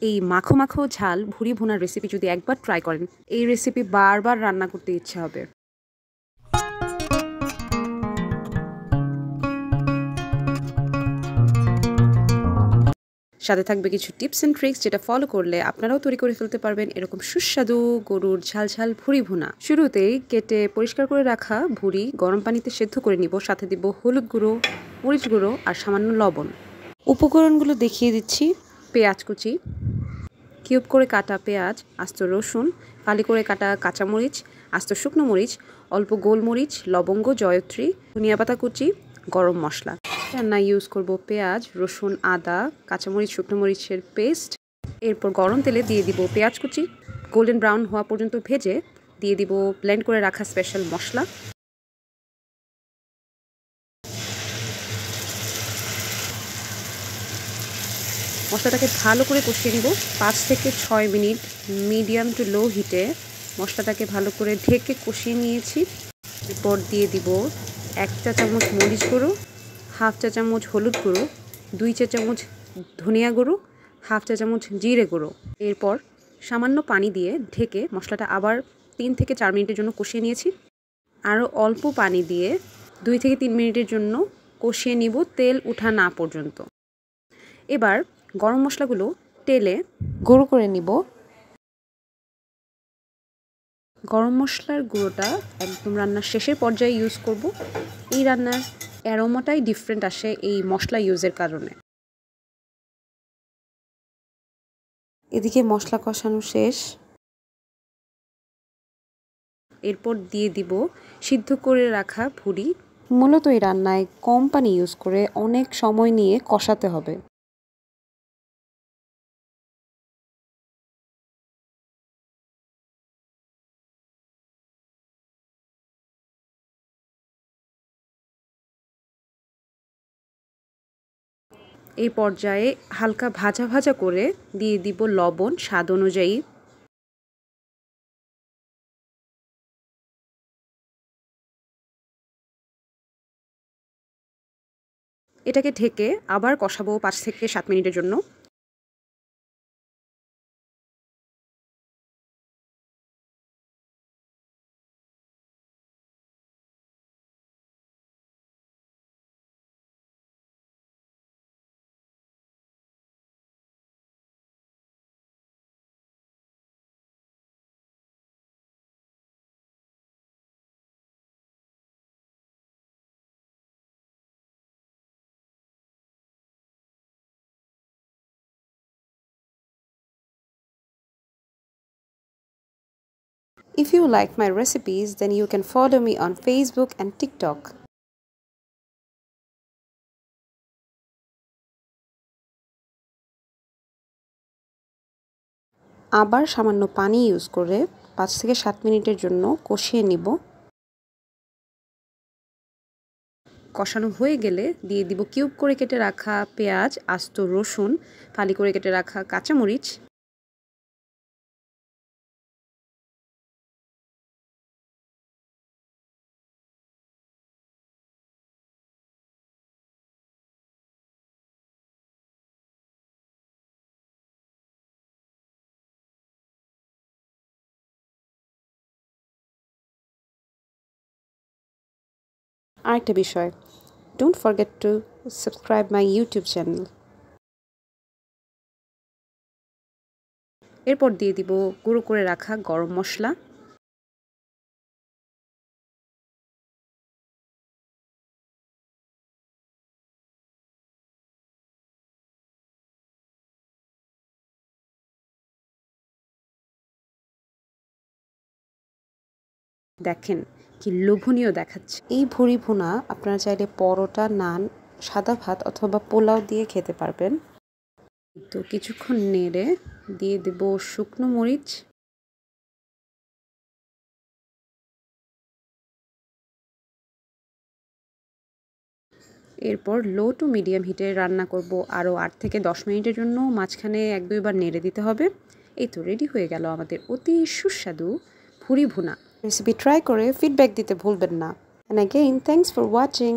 এই মাখো মাখো ঝাল ভুরি ভুনার রেসিপি যদি একবার ট্রাই করেন, এই রেসিপি বারবার রান্না করতে ইচ্ছে হবে। সাথে থাকবে কিছু টিপস অ্যান্ড ট্রিক্স যেটা ফলো করলে আপনারাও তৈরি করে ফেলতে পারবেন এরকম সুস্বাদু গরুর ঝাল ঝাল ভুরি ভুনা। শুরুতেই কেটে পরিষ্কার করে রাখা ভুরি গরম পানিতে সেদ্ধ করে নিব। সাথে দিব হলুদ গুঁড়ো, মরিচ গুঁড়ো আর সামান্য লবণ। উপকরণগুলো দেখিয়ে দিচ্ছি। পেঁয়াজ কুচি, কিউব করে কাটা পেঁয়াজ, আস্ত রসুন, ফালি করে কাটা কাঁচামরিচ, আস্ত শুকনো মরিচ, অল্প গোলমরিচ, লবঙ্গ, জয়ত্রী, ধনিয়া পাতা কুচি, গরম মশলা। রান্না ইউজ করব পেঁয়াজ, রসুন, আদা, কাঁচামরিচ, শুকনো মরিচের পেস্ট। এরপর গরম তেলে দিয়ে দিব পেঁয়াজ কুচি, গোল্ডেন ব্রাউন হওয়া পর্যন্ত ভেজে দিয়ে দিব ব্লেন্ড করে রাখা স্পেশাল মশলা। মশলাটাকে ভালো করে কষিয়ে নিব 5 থেকে 6 মিনিট মিডিয়াম টু লো হিটে। মশলাটাকে ভালো করে ঢেকে কষিয়ে নিয়েছি। এরপর দিয়ে দিব 1 চা চামচ মরিচ গুঁড়ো, 1/2 চা চামচ হলুদ গুঁড়ো, 2 চা চামচ ধনিয়া গুঁড়ো, 1/2 চা চামচ জিরে গুঁড়ো। এরপর সামান্য পানি দিয়ে ঢেকে মশলাটা আবার 3 থেকে 4 মিনিটের জন্য কষিয়ে নিয়েছি। আরও অল্প পানি দিয়ে 2 থেকে 3 মিনিটের জন্য কষিয়ে নিব তেল ওঠা না পর্যন্ত। এবার গরম মশলাগুলো তেলে গুঁড়ো করে নিব। গরম মশলার গুঁড়োটা একদম রান্নার শেষের পর্যায়ে ইউজ করব। এই রান্নার অ্যারোমাটাই ডিফারেন্ট আসে এই মশলা ইউজের কারণে। এদিকে মশলা কষানো শেষ। এরপর দিয়ে দিব সিদ্ধ করে রাখা ভুড়ি। মূলত এই রান্নায় কম পানি ইউজ করে অনেক সময় নিয়ে কষাতে হবে। এই পর্যায়ে হালকা ভাজা ভাজা করে দিয়ে দিব লবণ স্বাদ অনুযায়ী। এটাকে ঢেকে আবার কষাবো 5 থেকে 7 মিনিটের জন্য। If you like my recipes, then you can follow me on Facebook and TikTok. আবার সামান্য পানি ইউজ করে 5 থেকে 7 মিনিটের জন্য কষিয়ে নিব। কষানো হয়ে গেলে দিয়ে দিব কিউব করে কেটে রাখা পেঁয়াজ, আস্ত রসুন, ফালি করে কেটে রাখা কাঁচামরিচ। আরেকটা বিষয়, don't forget to subscribe my YouTube channel. এরপর দিয়ে দিব গুঁড়ো করে রাখা গরম মশলা। দেখেন কি লোভনীয় দেখাচ্ছে। এই ভুরি ভুনা আপনারা চাইলে পরোটা, নান, সাদা ভাত অথবা পোলাও দিয়ে খেতে পারবেন। তো কিছুক্ষণ নেড়ে দিয়ে দেব শুকনো মরিচ, এরপর লো টু মিডিয়াম হিটে রান্না করব আরও 8 থেকে 10 মিনিটের জন্য। মাঝখানে 1-2 বার নেড়ে দিতে হবে। এই তো রেডি হয়ে গেল আমাদের অতি সুস্বাদু ভুরি ভুনা। রেসিপি ট্রাই করে ফিডব্যাক দিতে ভুলবেন না। And again, thanks for watching.